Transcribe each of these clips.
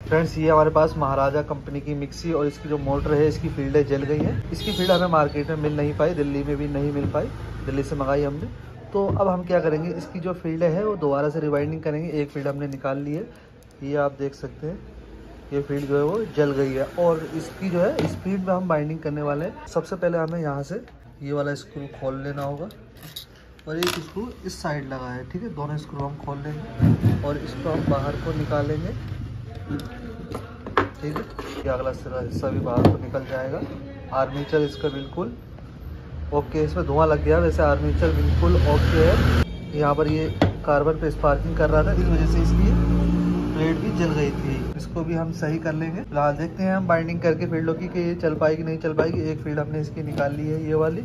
Friends ये हमारे पास महाराजा company की मिक्सी और इसकी जो मोटर है इसकी फील्डें जल गई है। इसकी फील्ड हमें मार्केट में मिल नहीं पाई, दिल्ली में भी नहीं मिल पाई, दिल्ली से मंगाई हमने। तो अब हम क्या करेंगे, इसकी जो फील्ड है वो दोबारा से रिवाइंडिंग करेंगे। एक फील्ड हमने निकाल ली है, ये आप देख सकते हैं, ये फील्ड जो है वो जल गई है और इसकी जो है स्पीड में हम बाइंडिंग करने वाले हैं। सबसे पहले हमें यहाँ से ये वाला स्क्रू खोल लेना होगा और एक स्क्रू इस साइड लगा है, ठीक है। दोनों स्क्रू हम खोल लेंगे और इसको हम बाहर को निकालेंगे, ठीक है। ये अगला हिस्सा भी बाहर को निकल जाएगा। आर्मेचर इसका बिल्कुल ओके, इसमें धुआं लग गया, वैसे आर्मेचर बिल्कुल ओके है। यहाँ पर ये कार्बन पे स्पार्किंग कर रहा था, इस वजह से इसलिए प्लेट भी जल गई थी। इसको भी हम सही कर लेंगे। फिलहाल देखते हैं हम बाइंडिंग करके फील्डों की कि ये चल पाएगी नहीं चल पाएगी। एक फील्ड हमने इसकी निकाल ली है, ये वाली,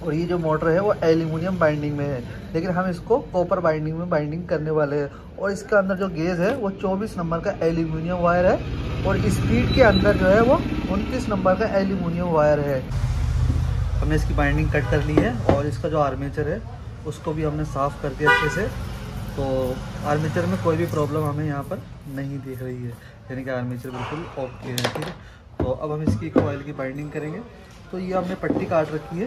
और ये जो मोटर है वो एल्यूमिनियम बाइंडिंग में है, लेकिन हम इसको कॉपर बाइंडिंग में बाइंडिंग करने वाले हैं। और इसके अंदर जो गेज है वो 24 नंबर का एल्यूमिनियम वायर है और स्पीड के अंदर जो है वो 29 नंबर का एल्यूमिनियम वायर है। हमने इसकी बाइंडिंग कट कर ली है और इसका जो आर्मेचर है उसको भी हमने साफ़ कर दिया अच्छे से। तो आर्मेचर में कोई भी प्रॉब्लम हमें यहाँ पर नहीं दिख रही है, यानी कि आर्मेचर बिल्कुल ओके है, ठीक है। तो अब हम इसकी कॉइल की बाइंडिंग करेंगे। तो ये हमने पट्टी काट रखी है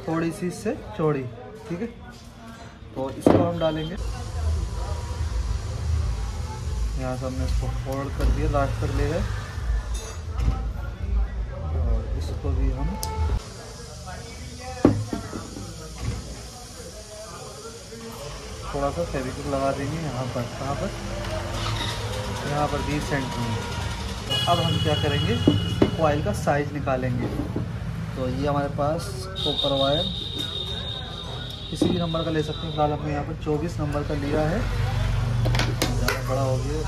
थोड़ी सी इससे चौड़ी, ठीक है। तो इसको हम डालेंगे, यहाँ से हमने इसको फोल्ड कर दिया, लास्ट तक ले गए और इसको भी हम थोड़ा सा फेविक्विक लगा देंगे यहाँ पर, कहाँ पर, यहाँ पर 20 सेंट में। तो अब हम क्या करेंगे, इसकी कॉइल का साइज निकालेंगे। तो ये हमारे पास कॉपर वायर किसी भी नंबर का ले सकते हैं। फिलहाल हमने यहाँ पर 24 नंबर का लिया है, ज़्यादा बड़ा हो गया,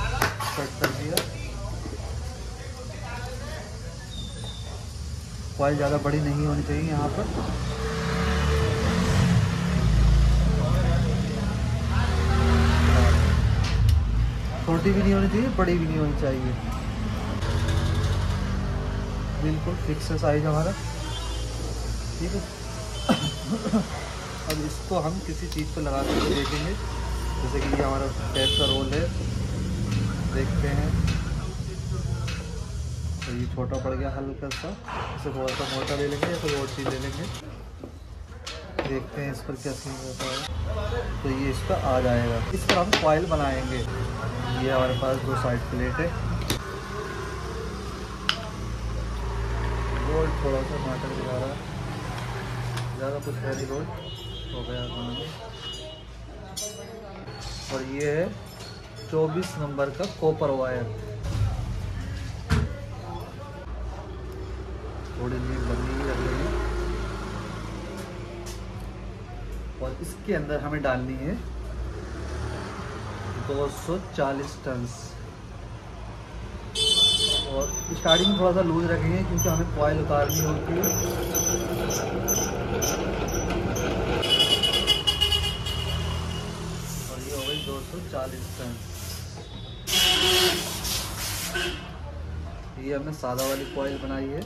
कट कर दिया। कॉइल ज़्यादा बड़ी नहीं होनी चाहिए यहाँ पर। छोटी भी नहीं होनी चाहिए, बड़ी भी नहीं होनी चाहिए, बिल्कुल फिक्स है साइज हमारा, ठीक है। अब इसको हम किसी चीज़ पर लगा कर देखेंगे, जैसे कि ये हमारा टेप का रोल है, देखते हैं। तो ये छोटा पड़ गया हल्का सा, इसे थोड़ा सा मोटा ले लेंगे या कोई और चीज़ ले लेंगे, देखते हैं इस पर क्या सीन होता है। तो ये इस पर आ जाएगा, इस पर हम कॉइल बनाएंगे। ये हमारे पास 2 साइड प्लेट है, रोल थोड़ा सा नाटक दिखा रहा है, ज़्यादा कुछ है नहीं, रोल हो गया दोनों। और ये है 24 नंबर का कॉपर वायर, थोड़ी सी लंबी लग रही है। और इसके अंदर हमें डालनी है 240 टन। और स्टार्टिंग में थोड़ा सा लूज रखेंगे क्योंकि हमें कॉइल उतारनी होती है। और ये हो गई 240 टन। ये हमने सादा वाली कॉइल बनाई है।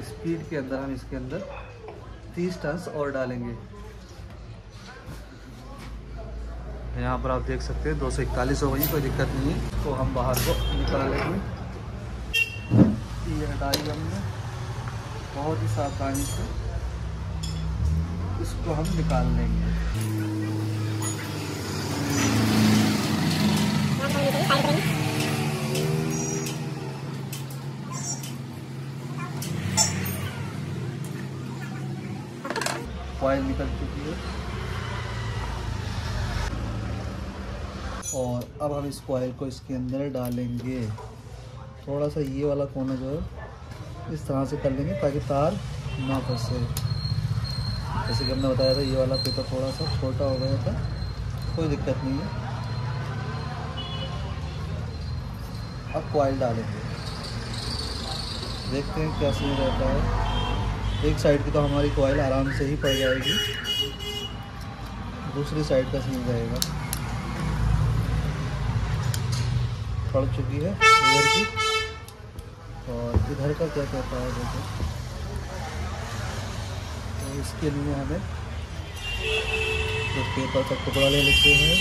स्पीड के अंदर हम इसके अंदर 30 टन और डालेंगे। यहाँ पर आप देख सकते हैं 241 हो गई, कोई दिक्कत नहीं है। तो हम बाहर को निकालेंगे, ये हटाई हमने बहुत ही सावधानी से, इसको हम निकाल लेंगे। कॉइल निकल चुकी है और अब हम इस कॉइल को इसके अंदर डालेंगे। थोड़ा सा ये वाला कोना जो है इस तरह से कर लेंगे ताकि तार ना फंसे। जैसे कि हमने बताया था, ये वाला पेपर थोड़ा सा छोटा हो गया था, कोई दिक्कत नहीं है। अब कॉइल डालेंगे, देखते हैं क्या सीन रहता है। एक साइड की तो हमारी कॉइल आराम से ही पड़ जाएगी, दूसरी साइड का सीन रहेगा। पड़ चुकी है इधर की, और इधर का क्या कहता है देखो। तो इसके लिए हमें तो पेपर का टुकड़ा ले लेते हैं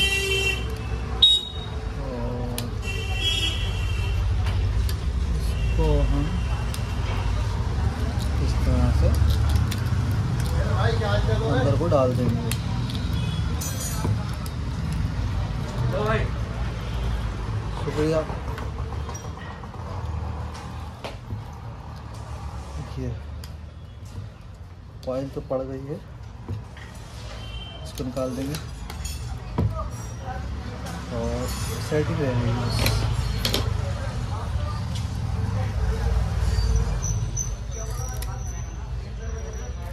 शुक्रिया। देखिए कॉइल तो पड़ गई है, इसको निकाल देंगे और सेटिंग रहेगी बस।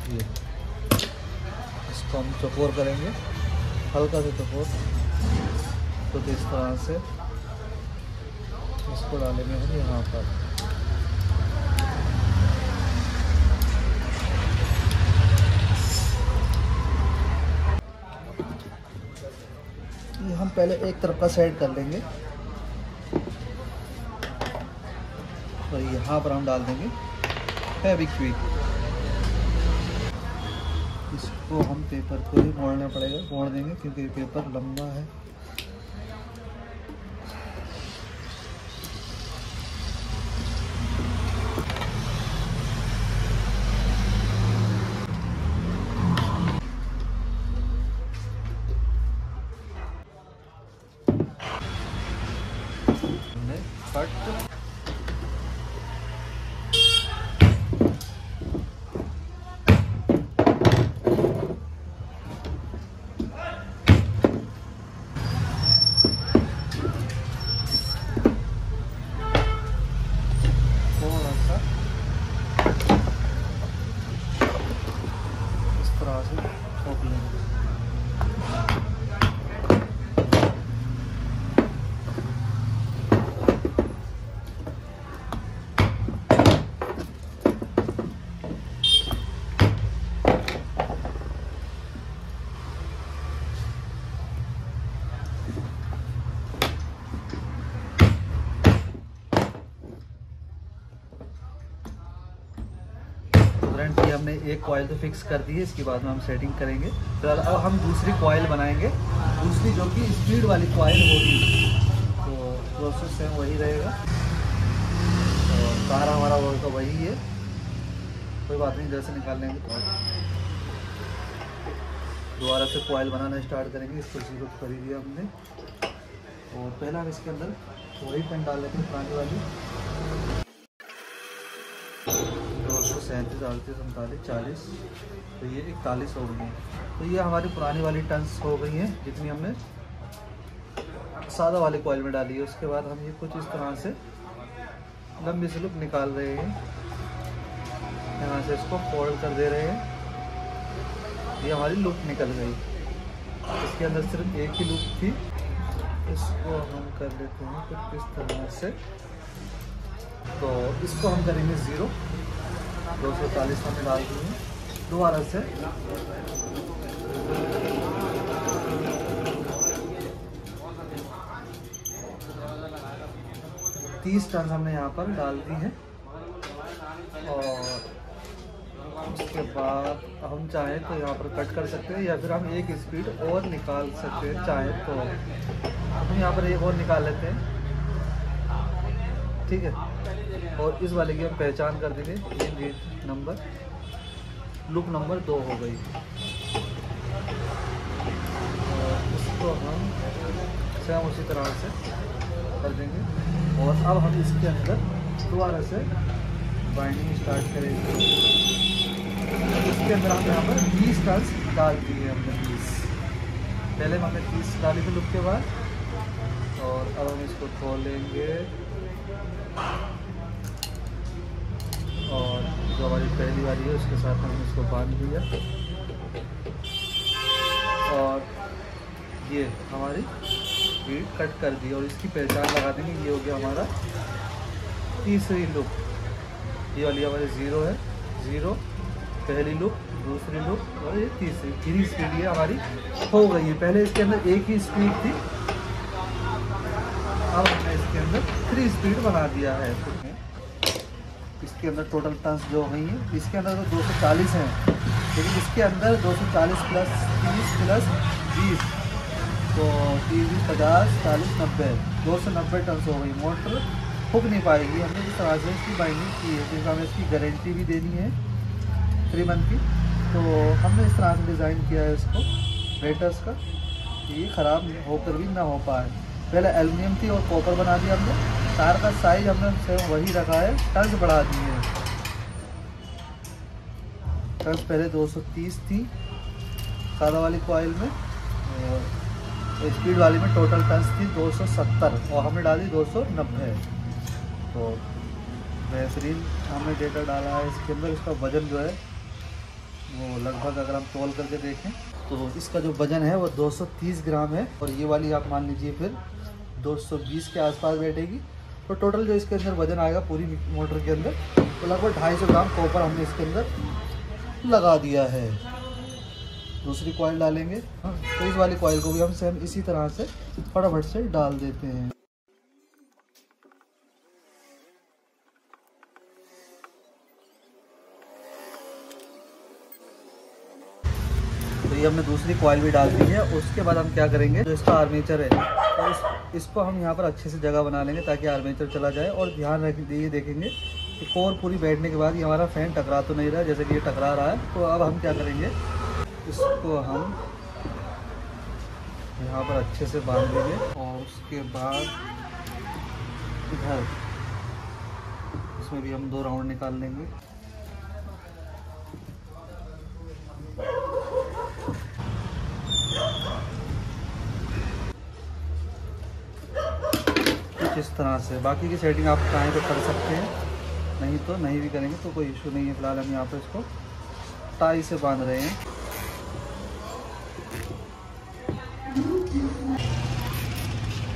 ये इसको हम चौकोर करेंगे, हल्का सा चौकोर, तो इस तरह से इसको डालेंगे हम यहाँ पर। ये हम पहले एक तरफ का साइड कर लेंगे, तो यहाँ पर हम डाल देंगे फेविक्विक। इसको हम पेपर को ही मोड़ना पड़ेगा, मोड़ देंगे क्योंकि ये पेपर लंबा है। कट थोड़ा सा इस तरह से ठोक लेंगे। फ्रेंड्स ये हमने एक कॉइल तो फिक्स कर दी है, इसके बाद में हम सेटिंग करेंगे। फिर अब हम दूसरी कॉइल बनाएंगे, दूसरी जो कि स्पीड वाली कॉइल होगी। तो प्रोसेस सेम वही रहेगा और सारा हमारा वो तो वही है, कोई बात नहीं, जैसे निकाल लेंगे। दोबारा से कॉइल बनाना स्टार्ट करेंगे। इसको जीरो कर ही दिया हमने और पहला हम इसके अंदर वही पेन डाल लेते हैं, पुरानी वाली 237, 38, 39, 40, तो ये 41 हो गई है। तो ये हमारी पुरानी वाली टन्स हो गई हैं जितनी हमने सादा वाले कॉइल में डाली है। उसके बाद हम ये कुछ इस तरह से लंबी सी लूप निकाल रहे हैं, यहाँ से इसको फोल्ड कर दे रहे हैं। ये हमारी लूप निकल गई, इसके अंदर सिर्फ एक ही लूप थी। इसको हम कर लेते हैं कुछ इस तरह से, तो इसको हम करेंगे 0, 240 हमने डाल दी है। दोबारा से तीस टन हमने यहाँ पर डाल दी है और उसके बाद हम चाहें तो यहाँ पर कट कर सकते हैं या फिर हम एक स्पीड और निकाल सकते हैं चाहे तो। हम यहाँ पर एक और निकाल लेते हैं, ठीक है। और इस वाले की हम पहचान कर देंगे, ये लीड नंबर लूप नंबर 2 हो गई। और इसको हम सेम उसी तरह से कर देंगे और अब हम इसके अंदर दोबारा से बाइंडिंग स्टार्ट करेंगे। इसके अंदर हम यहाँ पर 20 टर्न्स डाल दिए हमने, 20 पहले हमने 30 डाली थी लूप के बाद। और अब हम इसको खोलेंगे और जो हमारी पहली वाली है उसके साथ हमने इसको बांध दिया और ये हमारी लीड कट कर दी और इसकी पहचान लगा देंगे। ये हो गया हमारा तीसरी लूप, ये वाली हमारी 0 है, 0 पहली लूप, दूसरी लूप और ये तीसरी। 3 स्पीड ये हमारी हो गई है। पहले इसके अंदर एक ही स्पीड थी, अब हमने इसके अंदर 3 स्पीड बना दिया है। इसके अंदर टोटल टर्न्स जो हुई हैं, इसके अंदर तो 240 हैं, लेकिन इसके अंदर 240 प्लस 30 प्लस 20 तो 30, 50, 40, 90, 290 टर्न्स हो गई। मोटर फूक नहीं पाएगी। हमने जिस तरह से इसकी बाइंडिंग की है, क्योंकि हमें इसकी गारंटी भी देनी है 3 मंथ की, तो हमने इस तरह से डिज़ाइन किया है इसको वेटर्स का, ये ख़राब होकर भी ना हो पाए। पहले एल्युमिनियम थी और कॉपर बना दिया हमने। तार का साइज हमने सेम वही रखा है, टर्न्स बढ़ा दी है। टर्न्स पहले 230 थी सादा वाली कॉइल में, और स्पीड वाली में टोटल टर्न्स थी 270 और हमने डाली 290। तो बेहतरीन हमने डेटा डाला है इसके अंदर। इसका वज़न जो है वो लगभग अगर हम तौल करके देखें तो इसका जो वज़न है वो 230 ग्राम है, और ये वाली आप मान लीजिए फिर 220 के आसपास बैठेगी। तो टोटल जो इसके अंदर वज़न आएगा पूरी मोटर के अंदर, तो लगभग 250 ग्राम कॉपर हमने इसके अंदर लगा दिया है। दूसरी कॉइल डालेंगे। हाँ, तो इस वाली कॉइल को भी हम सेम इसी तरह से फटाफट से डाल देते हैं। तो ये हमने दूसरी कॉइल भी डाल दी है। उसके बाद हम क्या करेंगे, जो इसका आर्मेचर है तो इसको हम यहाँ पर अच्छे से जगह बना लेंगे ताकि आर्मेचर चला जाए। और ध्यान रखिए, ये देखेंगे कि कोर पूरी बैठने के बाद ये हमारा फैन टकरा तो नहीं रहा है, जैसे कि ये टकरा रहा है। तो अब हम क्या करेंगे, इसको हम यहाँ पर अच्छे से बांध देंगे और उसके बाद इधर इसमें भी हम 2 राउंड निकाल लेंगे। कुछ इस तरह से। बाकी की सेटिंग आप चाहें तो कर सकते हैं, नहीं तो नहीं भी करेंगे तो कोई इशू नहीं है। फिलहाल हम यहाँ पर इसको टाई से बांध रहे हैं।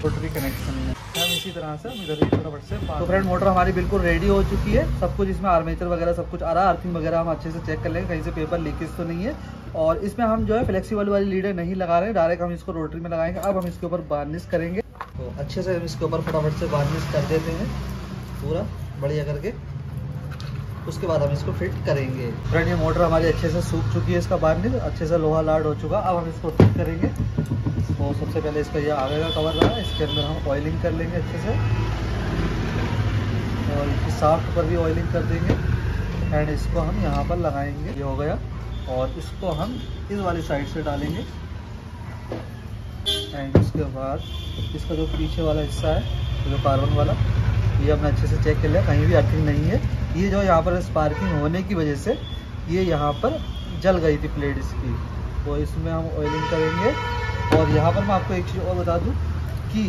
रोटरी कनेक्शन है हम इसी तरह से हम इधर फटाफट से। तो फ्रेंड मोटर हमारी बिल्कुल रेडी हो चुकी है। सब कुछ इसमें आर्मेचर वगैरह सब कुछ आ रहा है। अर्थिंग वगैरह हम अच्छे से चेक कर लेंगे कहीं से पेपर लीकेज तो नहीं है। और इसमें हम जो है फ्लेक्सिबल वाली लीडर नहीं लगा रहे हैं, डायरेक्ट हम इसको रोटरी में लगाएंगे। अब हम इसके ऊपर वार्निश करेंगे। तो अच्छे से हम इसके ऊपर फटाफट से वार्निश कर देते हैं पूरा बढ़िया करके। उसके बाद हम इसको फिट करेंगे। फ्रेंड ये मोटर हमारी अच्छे से सूख चुकी है, इसका वार्निश अच्छे से लोहा लाड हो चुका। अब हम इसको फिट करेंगे। तो सबसे पहले इसका ये आगे का कवर रहा है, इसके अंदर हम ऑयलिंग कर लेंगे अच्छे से, और इसकी शाफ्ट पर भी ऑयलिंग कर देंगे। एंड इसको हम यहाँ पर लगाएंगे, ये हो गया। और इसको हम इस वाली साइड से डालेंगे। एंड उसके बाद इसका जो पीछे वाला हिस्सा है, जो कार्बन वाला, ये हमने अच्छे से चेक कर लिया, कहीं भी अर्थिंग नहीं है। ये जो यहाँ पर स्पार्किंग होने की वजह से ये यहाँ पर जल गई थी प्लेट इसकी, तो इसमें हम ऑयलिंग करेंगे। और यहाँ पर मैं आपको एक चीज़ और बता दूँ कि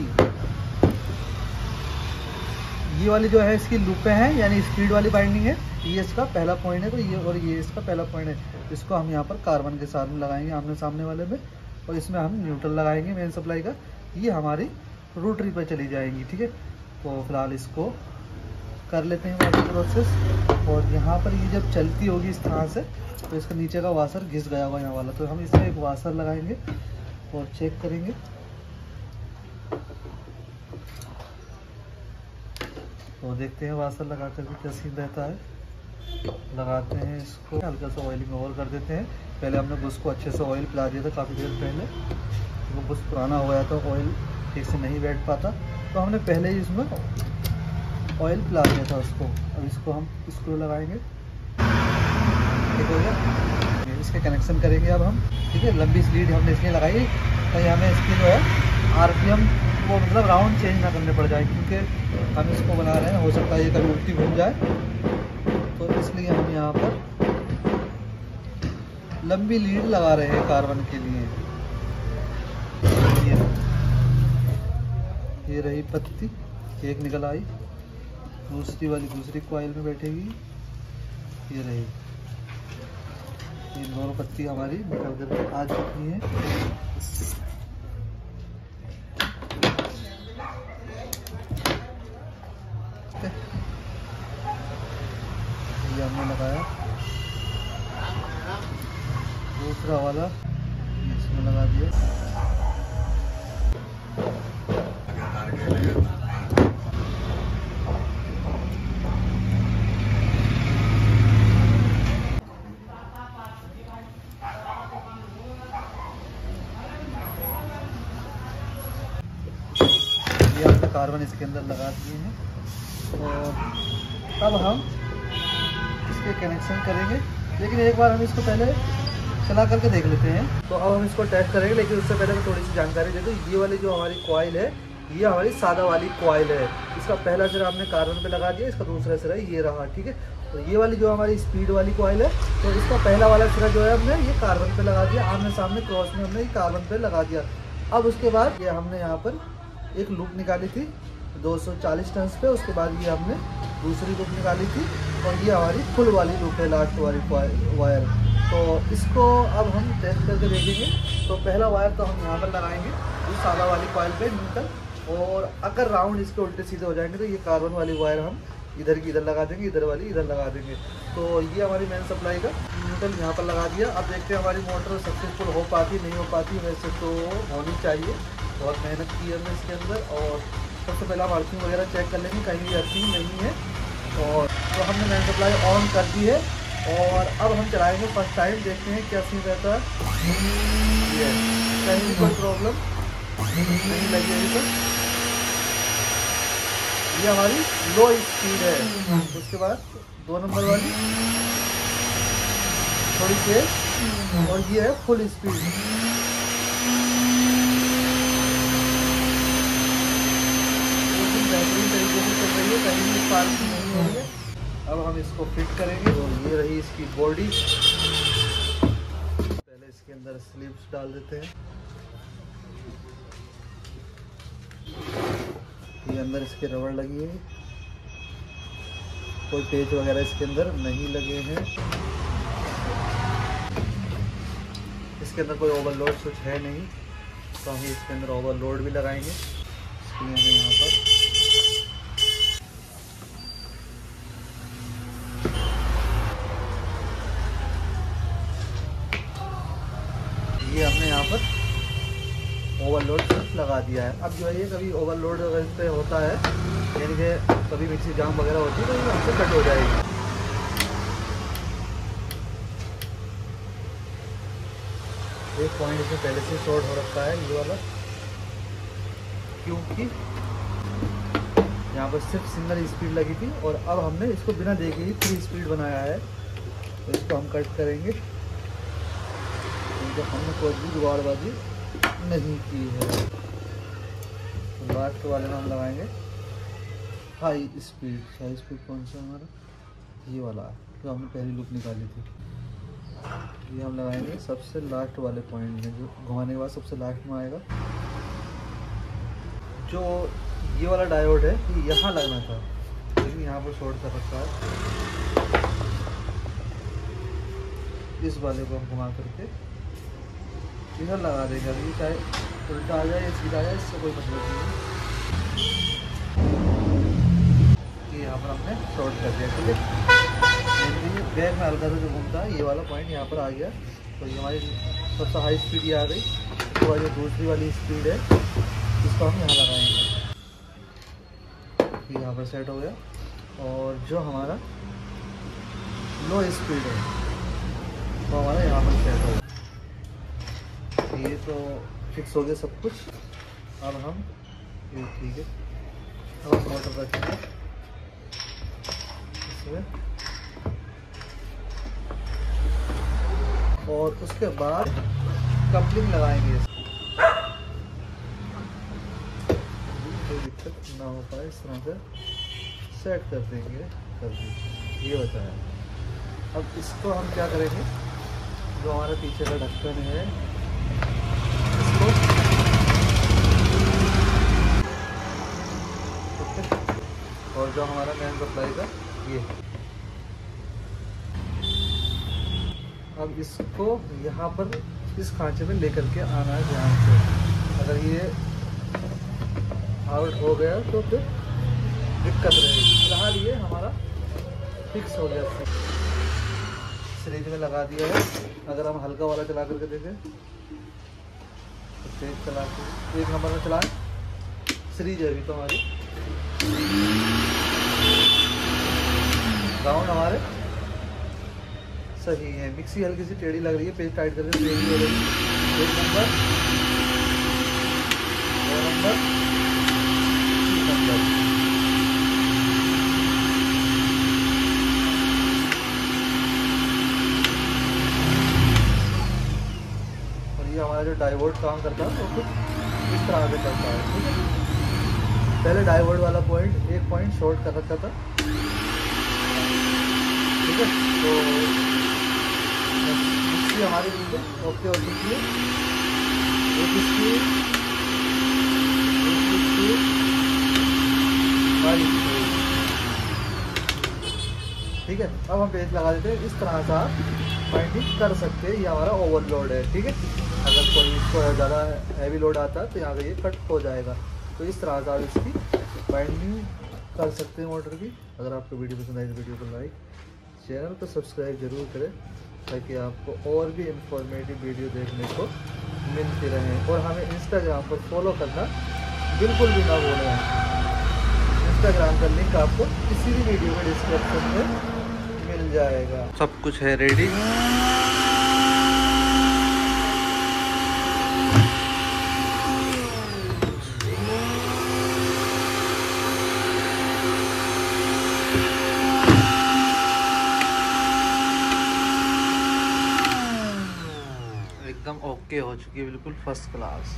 ये वाली जो है इसकी लूपें हैं, यानी स्पीड वाली बाइंडिंग है। ये इसका पहला पॉइंट है, तो ये और ये इसका पहला पॉइंट है। इसको हम यहाँ पर कार्बन के साथ में लगाएंगे आमने सामने वाले में, और इसमें हम न्यूट्रल लगाएंगे मेन सप्लाई का। ये हमारी रोटरी पर चली जाएंगी, ठीक है। तो फिलहाल इसको कर लेते हैं बाकी प्रोसेस। और यहाँ पर ये जब चलती होगी इस तरह से, तो इसका नीचे का वाशर घिस गया हुआ यहाँ वाला, तो हम इसमें एक वाशर लगाएंगे और चेक करेंगे। तो देखते हैं वाशर लगा कर भी क्या सीन रहता है। लगाते हैं इसको, हल्का सा ऑयलिंग और कर देते हैं। पहले हमने बुश को अच्छे से ऑयल पिला दिया था काफ़ी देर पहले, वो बुश पुराना हो गया था, ऑयल ठीक से नहीं बैठ पाता, तो हमने पहले ही इसमें ऑयल पिला दिया था उसको। अब इसको हम स्क्रू लगाएंगे, ठीक हो गया। इसके कनेक्शन करेंगे अब हम, ठीक है। लंबी स्लीड हमने इसलिए लगाई ताकि हमें इसकी जो है आरपीएम वो मतलब राउंड चेंज ना करने पड़ जाए, क्योंकि हम इसको बना रहे हैं, हो सकता है ये कभी उल्टी घूम जाए, तो इसलिए हम यहाँ पर लंबी लीड लगा रहे हैं कार्बन के लिए। ये रही पत्ती, एक निकल आई, दूसरी वाली दूसरी कॉइल में बैठेगी, ये रही। ये दोनों पत्ती हमारी निकल कर आ चुकी है। ये हमने लगाया, दूसरा वाला इसमें लगा दिया। कार्बन इसके अंदर लगा दिए हैं, और अब हम इसके कनेक्शन करेंगे। लेकिन एक बार हम इसको पहले चला करके देख लेते हैं। तो अब हम इसको टेस्ट करेंगे, लेकिन उससे पहले मैं थोड़ी सी जानकारी दे दूँ। ये वाली जो हमारी कॉइल है, ये हमारी सादा वाली कॉइल है। इसका पहला सिरा हमने कार्बन पे लगा दिया, इसका दूसरा सिरा ये रहा, ठीक है। तो ये वाली जो हमारी स्पीड वाली कॉइल है, तो इसका पहला वाला सिरा जो है हमने ये कार्बन पे लगा दिया, आमने सामने क्रॉस में हमने ये कार्बन पे लगा दिया। अब उसके बाद ये हमने यहाँ पर एक लूप निकाली थी 240 टर्न्स पे, उसके बाद ये हमने दूसरी लूप निकाली थी और ये हमारी फुल वाली लूप है, लास्ट वाली वायर। तो इसको अब हम टेस्ट करके देखेंगे। तो पहला वायर तो हम यहाँ पर लगाएंगे इस सादा वाली कॉइल पे न्यूट्रल, और अगर राउंड इसके उल्टे सीधे हो जाएंगे तो ये कार्बन वाली वायर हम इधर की इधर लगा देंगे, इधर वाली इधर लगा देंगे। तो ये हमारी मेन सप्लाई का न्यूट्रल यहाँ पर लगा दिया। अब देखते हैं हमारी मोटर सक्सेसफुल हो पाती नहीं हो पाती। वैसे तो होनी चाहिए, बहुत मेहनत की है हमने इसके अंदर। और सबसे पहले हम अर्थिंग वगैरह चेक कर लेंगे, कहीं भी अर्थिंग नहीं है। और तो हमने मेन सप्लाई ऑन कर दी है और अब हम चलाएंगे फर्स्ट टाइम, देखते हैं क्या सीन रहता है। कहीं भी कोई प्रॉब्लम नहीं लगी अभी तक। ये हमारी लो स्पीड है। उसके बाद 2 नंबर वाली थोड़ी तेज, और ये है फुल स्पीड। बेहतरीन तरीके से चल रही है, कहीं भी स्पार्किंग नहीं हो रही है। अब हम इसको फिट करेंगे। और ये रही इसकी बॉडी। पहले इसके अंदर स्लिप्स डाल देते हैं। ये अंदर इसके रबड़ लगी है, कोई पेच वगैरह इसके अंदर नहीं लगे हैं। इसके अंदर कोई ओवरलोड स्विच है नहीं, तो हम इसके अंदर ओवरलोड भी लगाएंगे। इसके लिए हमें यहाँ पर ये हमने यहाँ पर ओवरलोड स्विच लगा दिया है। अब जो है ये कभी ओवरलोड अगर इस पर होता है, यानी कि कभी मिक्सी जाम वगैरह होती है, तो ये हमसे कट हो जाएगी। एक पॉइंट इसमें पहले से शॉर्ट हो रखा है ये वाला, क्योंकि यहाँ पर सिर्फ सिंगल स्पीड लगी थी और अब हमने इसको बिना देखे ही 3 स्पीड बनाया है। तो इसको हम कट करेंगे, क्योंकि हमने कोई भी जुगाड़बाजी नहीं की है। तो लास्ट वाले में हम लगाएंगे हाई स्पीड। हाई स्पीड कौन सा हमारा? ये वाला जो हमने पहली लूप निकाली थी, ये हम लगाएंगे सबसे लास्ट वाले पॉइंट में, जो घुमाने के बाद सबसे लास्ट में आएगा। जो ये वाला डायोड है ये यहाँ लगना था, लेकिन यहाँ पर शॉर्ट कर रखा है। इस वाले को हम घुमा करके इधर लगा देंगे। अभी चाहे उल्टा आ जाए या सीधा आ जाए, इससे कोई मतलब नहीं है। ये यहाँ पर हमने शॉर्ट कर दिया, ठीक है। बैक में हल्का सा जो घूमता है ये वाला पॉइंट यहाँ पर आ गया। तो ये हमारी सबसे हाई स्पीड ये आ गई। उसके बाद जो दूसरी वाली स्पीड है इसको हम यहाँ लगाएंगे। ये यहाँ पर सेट हो गया। और जो हमारा लो स्पीड है तो हमारा यहाँ पर सेट हो गया। ये तो फिक्स हो गया सब कुछ। अब हम ये ठीक है, अब हम मोटर रखेंगे इसमें, और उसके बाद कपलिंग लगाएंगे। कोई दिक्कत ना हो पाए इस तरह से सेट कर देंगे, कर दीजिए। ये बताया। अब इसको हम क्या करेंगे, जो हमारे पीछे का ढक्कन है इसको, और जो हमारा मेन सप्लाई का ये, अब इसको यहाँ पर इस खांचे में लेकर के आना है ध्यान से। अगर ये आउट हो गया तो फिर दिक्कत रहेगी। फिलहाल ये हमारा फिक्स हो गया। सीरीज में लगा दिया है। अगर हम हल्का वाला चला करके देखें तो तेज चला के 1 नंबर में चलाएं। सीरीज है अभी तो हमारी, राउंड हमारे सही है। मिक्सी हल्की सी टेढ़ी लग रही है, पेज टाइट करके टेढ़ी हो रही है। 1 नंबर, 2 नंबर, 3 नंबर। और ये हमारा जो डायोड काम करता है वो कुछ इस तरह से करता है, ठीक है। पहले डाइवर्ट वाला पॉइंट एक पॉइंट शॉर्ट कर रखा था, ठीक है। तो मिक्सी हमारी बिल्कुल ओके हो चुकी है। एक स्पीड ठीक है। अब हम पेज लगा देते हैं। इस तरह से आप बाइंडिंग कर सकते हैं। ये हमारा ओवरलोड है, ठीक है। अगर कोई इसको ज़्यादा हैवी लोड आता है तो यहाँ पे ये कट हो जाएगा। तो इस तरह से आप इसकी बाइंडिंग कर सकते हैं मोटर की। अगर आपको वीडियो पसंद आई तो वीडियो को लाइक, चैनल को सब्सक्राइब जरूर करें, ताकि आपको और भी इंफॉर्मेटिव वीडियो देखने को मिलती रहे। और हमें इंस्टाग्राम पर फॉलो करना बिल्कुल भी ना भूलें। इंस्टाग्राम का लिंक आपको किसी भी वीडियो के डिस्क्रिप्शन में मिल जाएगा। सब कुछ है रेडी। एकदम ओके हो चुकी है, बिल्कुल फर्स्ट क्लास।